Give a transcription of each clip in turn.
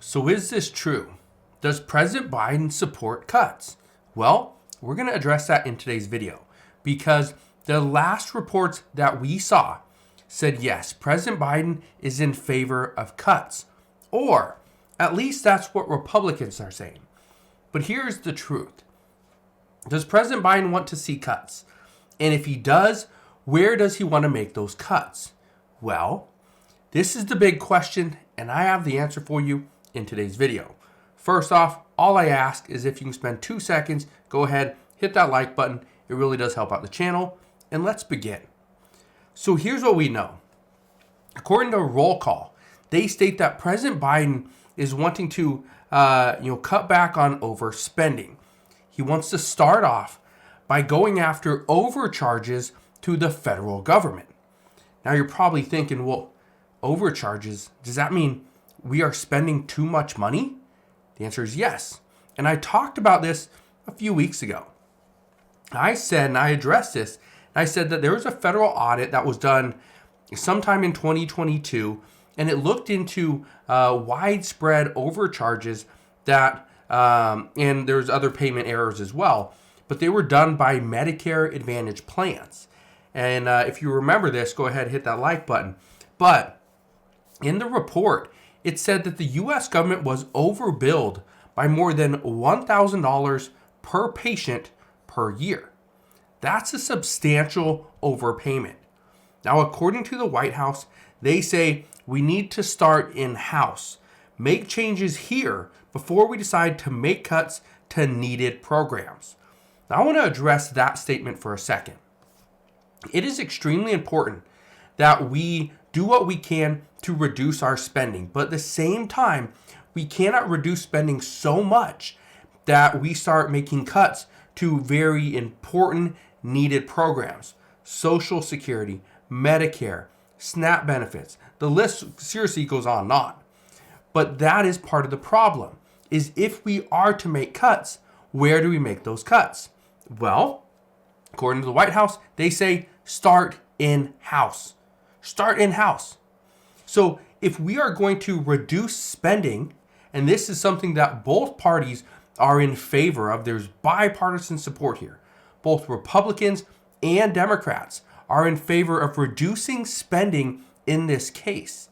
So is this true? Does President Biden support cuts? Well, we're going to address that in today's video because the last reports that we saw said yes, President Biden is in favor of cuts, or at least that's what Republicans are saying. But here's the truth. Does President Biden want to see cuts? And if he does, where does he want to make those cuts? Well, this is the big question, and I have the answer for you in today's video. First off, all I ask is if you can spend 2 seconds, go ahead, hit that like button. It really does help out the channel. And let's begin. So here's what we know. According to Roll Call, they state that President Biden is wanting to cut back on overspending. He wants to start off by going after overcharges to the federal government. Now you're probably thinking, well, overcharges, does that mean we are spending too much money? The answer is yes. And I talked about this a few weeks ago. I said, and I addressed this, and I said that there was a federal audit that was done sometime in 2022, and it looked into widespread overcharges that, and there's other payment errors as well, but they were done by Medicare Advantage plans. And if you remember this, go ahead and hit that like button. But in the report, it said that the U.S. government was overbilled by more than $1,000 per patient per year. That's a substantial overpayment. Now, according to the White House, they say we need to start in-house, make changes here before we decide to make cuts to needed programs. Now, I want to address that statement for a second. It is extremely important that we do what we can to reduce our spending, but at the same time, we cannot reduce spending so much that we start making cuts to very important needed programs. Social Security, Medicare, SNAP benefits. The list seriously goes on and on. But that is part of the problem, is if we are to make cuts, where do we make those cuts? Well, according to the White House, they say start in-house. Start in-house. So if we are going to reduce spending, and this is something that both parties are in favor of, there's bipartisan support here. Both Republicans and Democrats are in favor of reducing spending in this case.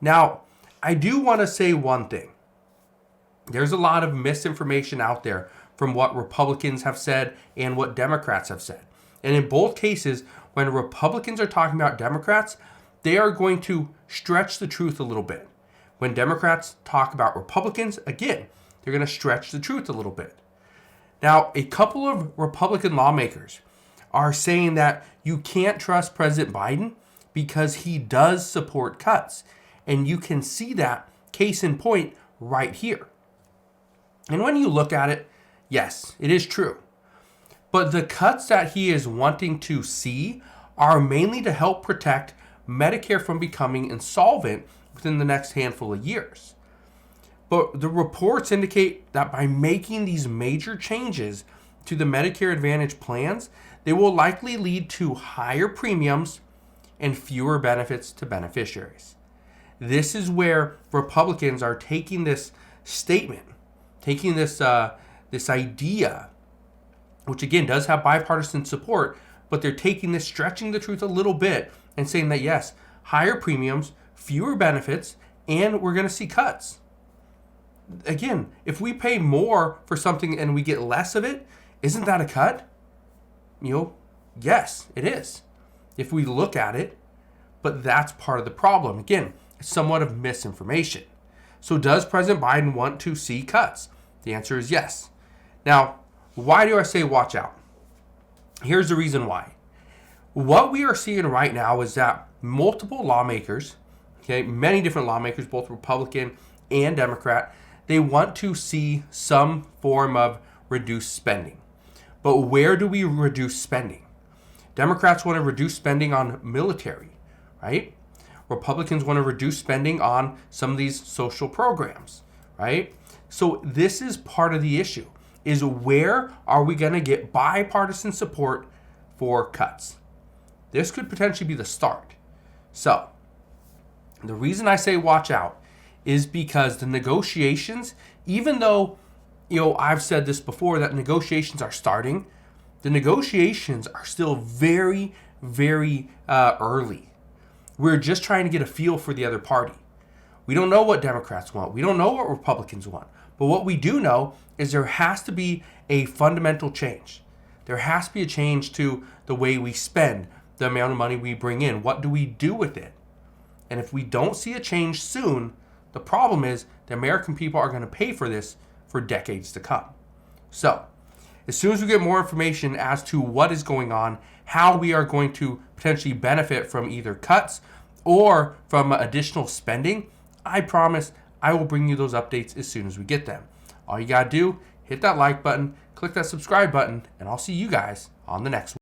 Now, I do want to say one thing. There's a lot of misinformation out there from what Republicans have said and what Democrats have said. And in both cases, when Republicans are talking about Democrats, they are going to stretch the truth a little bit. When Democrats talk about Republicans, again, they're going to stretch the truth a little bit. Now, a couple of Republican lawmakers are saying that you can't trust President Biden because he does support cuts. And you can see that case in point right here. And when you look at it, yes, it is true. But the cuts that he is wanting to see are mainly to help protect Medicare from becoming insolvent within the next handful of years. But the reports indicate that by making these major changes to the Medicare Advantage plans, they will likely lead to higher premiums and fewer benefits to beneficiaries. This is where Republicans are taking this statement, taking this idea, which again does have bipartisan support, but they're taking this, stretching the truth a little bit and saying that yes, higher premiums, fewer benefits, and we're going to see cuts. Again, if we pay more for something and we get less of it, isn't that a cut? Yes, it is. If we look at it, but that's part of the problem. Again, it's somewhat of misinformation. So does President Biden want to see cuts? The answer is yes. Now, why do I say watch out? Here's the reason why. What we are seeing right now is that multiple lawmakers, many different lawmakers, both Republican and Democrat, they want to see some form of reduced spending. But where do we reduce spending? Democrats want to reduce spending on military, right? Republicans want to reduce spending on some of these social programs, right? So this is part of the issue, is where are we going to get bipartisan support for cuts? This could potentially be the start. So the reason I say watch out is because the negotiations, even though, I've said this before, that negotiations are starting, the negotiations are still very, very early. We're just trying to get a feel for the other party. We don't know what Democrats want. We don't know what Republicans want. But what we do know is there has to be a fundamental change. There has to be a change to the way we spend, the amount of money we bring in. What do we do with it? And if we don't see a change soon, the problem is the American people are going to pay for this for decades to come. So, as soon as we get more information as to what is going on, how we are going to potentially benefit from either cuts or from additional spending, I promise I will bring you those updates as soon as we get them. All you got to do, hit that like button, click that subscribe button, and I'll see you guys on the next one.